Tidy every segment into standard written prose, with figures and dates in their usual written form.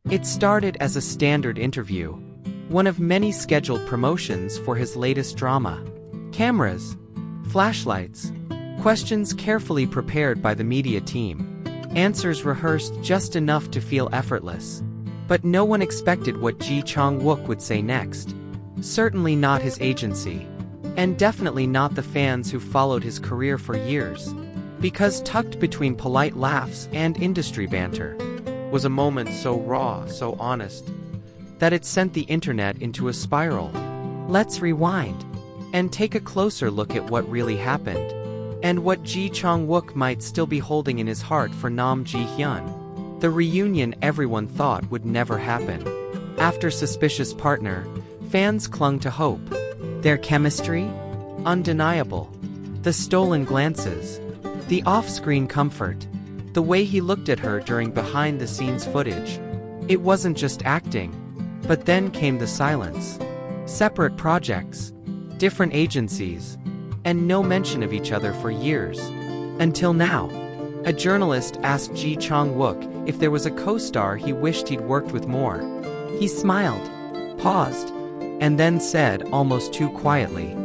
It started as a standard interview, one of many scheduled promotions for his latest drama. Cameras, flashlights, questions carefully prepared by the media team, answers rehearsed just enough to feel effortless. But no one expected what Chang Wook would say next. Certainly not his agency. And definitely not the fans who followed his career for years. Because tucked between polite laughs and industry banter was a moment so raw, so honest, that it sent the internet into a spiral. Let's rewind and take a closer look at what really happened, and what Chang Wook might still be holding in his heart for Nam Hyun. The reunion everyone thought would never happen. After Suspicious Partner, fans clung to hope. Their chemistry? Undeniable. The stolen glances. The off-screen comfort. The way he looked at her during behind-the-scenes footage. It wasn't just acting. But then came the silence. Separate projects. Different agencies. And no mention of each other for years. Until now. A journalist asked Chang Wook if there was a co-star he wished he'd worked with more. He smiled, paused, and then said almost too quietly,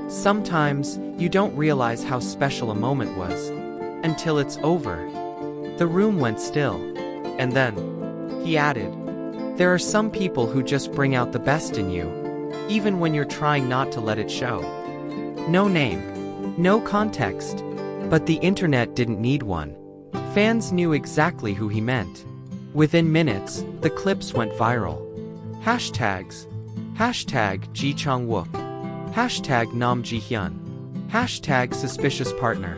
"Sometimes you don't realize how special a moment was until it's over." The room went still. And then he added, "There are some people who just bring out the best in you, even when you're trying not to let it show." No name, no context, but the internet didn't need one. Fans knew exactly who he meant. Within minutes, the clips went viral. Hashtags. Hashtag Chang Wook. Hashtag Nam Hyun. Hashtag Suspicious Partner.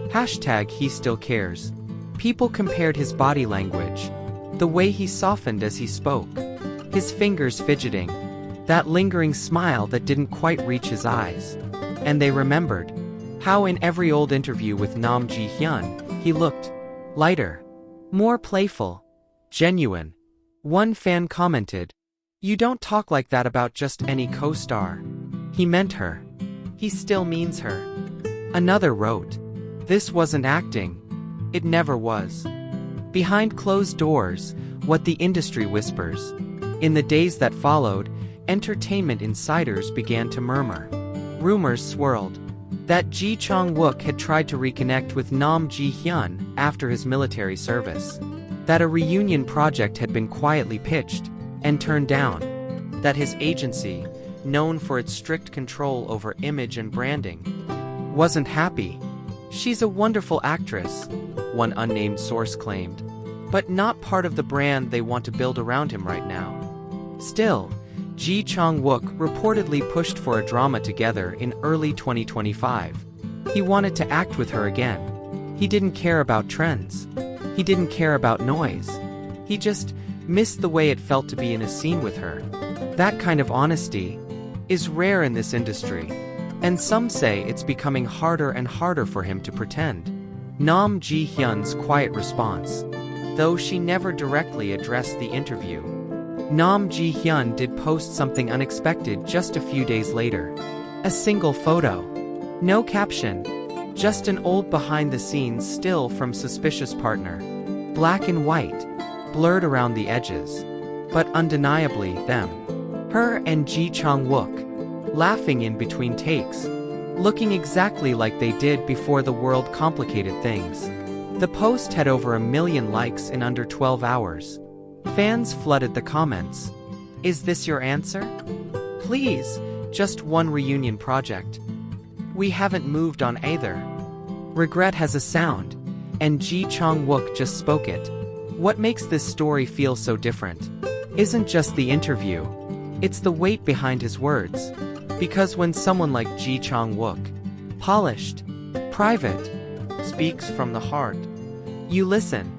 Hashtag He Still Cares. People compared his body language, the way he softened as he spoke, his fingers fidgeting, that lingering smile that didn't quite reach his eyes. And they remembered how in every old interview with Nam Hyun, he looked lighter, more playful, genuine. One fan commented, "You don't talk like that about just any co-star." He meant her. He still means her. Another wrote, "This wasn't acting. It never was." Behind closed doors, what the industry whispers. In the days that followed, entertainment insiders began to murmur. Rumors swirled that Chang Wook had tried to reconnect with Nam Hyun after his military service. That a reunion project had been quietly pitched and turned down. That his agency, known for its strict control over image and branding, wasn't happy. "She's a wonderful actress," one unnamed source claimed, "but not part of the brand they want to build around him right now." Still, Chang Wook reportedly pushed for a drama together in early 2025. He wanted to act with her again. He didn't care about trends. He didn't care about noise. He just missed the way it felt to be in a scene with her. That kind of honesty is rare in this industry, and some say it's becoming harder and harder for him to pretend. Nam Hyun's quiet response, though she never directly addressed the interview. Nam Hyun did post something unexpected just a few days later. A single photo. No caption. Just an old behind-the-scenes still from Suspicious Partner. Black and white. Blurred around the edges. But undeniably them. Her and Chang Wook. Laughing in between takes. Looking exactly like they did before the world complicated things. The post had over 1 million likes in under 12 hours. Fans flooded the comments. "Is this your answer? Please, just one reunion project. We haven't moved on either." Regret has a sound, and Chang Wook just spoke it. What makes this story feel so different isn't just the interview, it's the weight behind his words. Because when someone like Chang Wook, polished, private, speaks from the heart, you listen.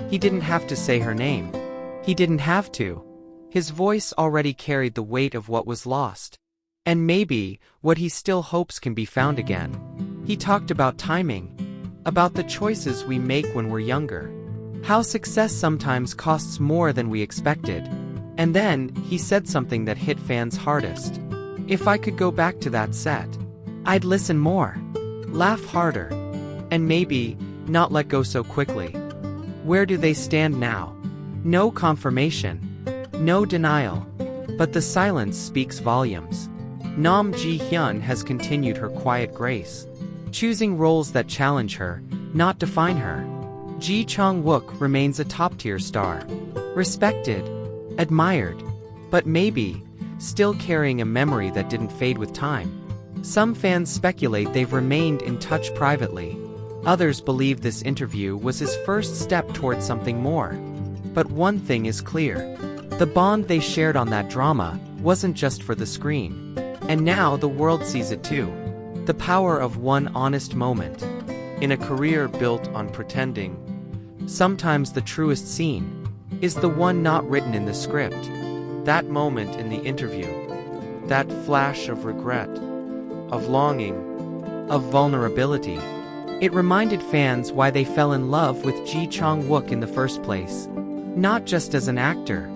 He didn't have to say her name. He didn't have to. His voice already carried the weight of what was lost. And maybe what he still hopes can be found again. He talked about timing. About the choices we make when we're younger. How success sometimes costs more than we expected. And then, he said something that hit fans hardest. "If I could go back to that set, I'd listen more. Laugh harder. And maybe, not let go so quickly." Where do they stand now? No confirmation. No denial. But the silence speaks volumes. Nam Ji-hyun has continued her quiet grace, choosing roles that challenge her, not define her. Chang Wook remains a top-tier star. Respected, admired, but maybe still carrying a memory that didn't fade with time. Some fans speculate they've remained in touch privately. Others believe this interview was his first step towards something more. But one thing is clear. The bond they shared on that drama wasn't just for the screen. And now the world sees it too. The power of one honest moment. In a career built on pretending, sometimes the truest scene is the one not written in the script. That moment in the interview, that flash of regret, of longing, of vulnerability, it reminded fans why they fell in love with Chang Wook in the first place. Not just as an actor,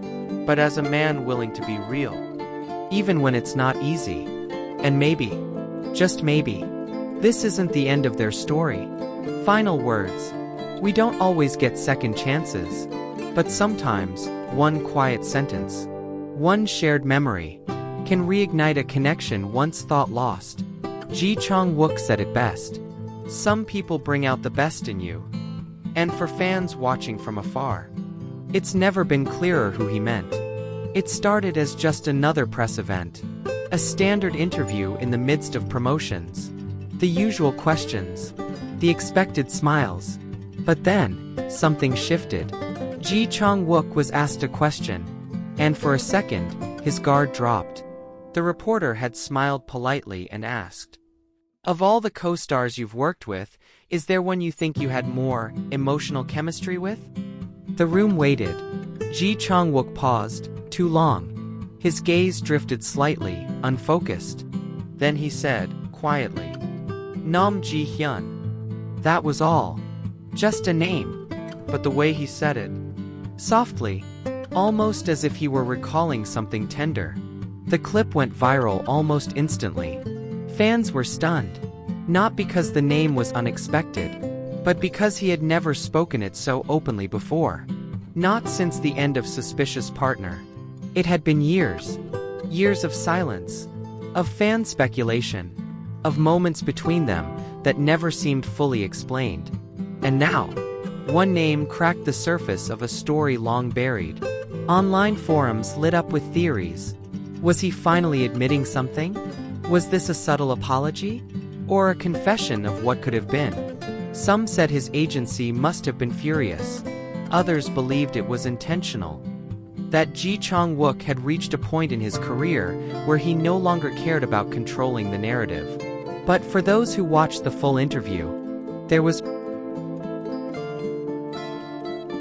but as a man willing to be real, even when it's not easy. And maybe, just maybe, this isn't the end of their story. Final words. We don't always get second chances, but sometimes, one quiet sentence, one shared memory, can reignite a connection once thought lost. Chang Wook said it best. Some people bring out the best in you. And for fans watching from afar, it's never been clearer who he meant. It started as just another press event, a standard interview in the midst of promotions. The usual questions, the expected smiles. But then, something shifted. Chang Wook was asked a question, and for a second, his guard dropped. The reporter had smiled politely and asked, "Of all the co-stars you've worked with, is there one you think you had more emotional chemistry with?" The room waited. Chang Wook paused, too long. His gaze drifted slightly, unfocused. Then he said, quietly, "Nam Ji-hyun." That was all. Just a name. But the way he said it, softly, almost as if he were recalling something tender. The clip went viral almost instantly. Fans were stunned. Not because the name was unexpected, but because he had never spoken it so openly before. Not since the end of Suspicious Partner. It had been years. Years of silence. Of fan speculation. Of moments between them that never seemed fully explained. And now, one name cracked the surface of a story long buried. Online forums lit up with theories. Was he finally admitting something? Was this a subtle apology? Or a confession of what could have been? Some said his agency must have been furious. Others believed it was intentional. That Chang Wook had reached a point in his career where he no longer cared about controlling the narrative. But for those who watched the full interview, there was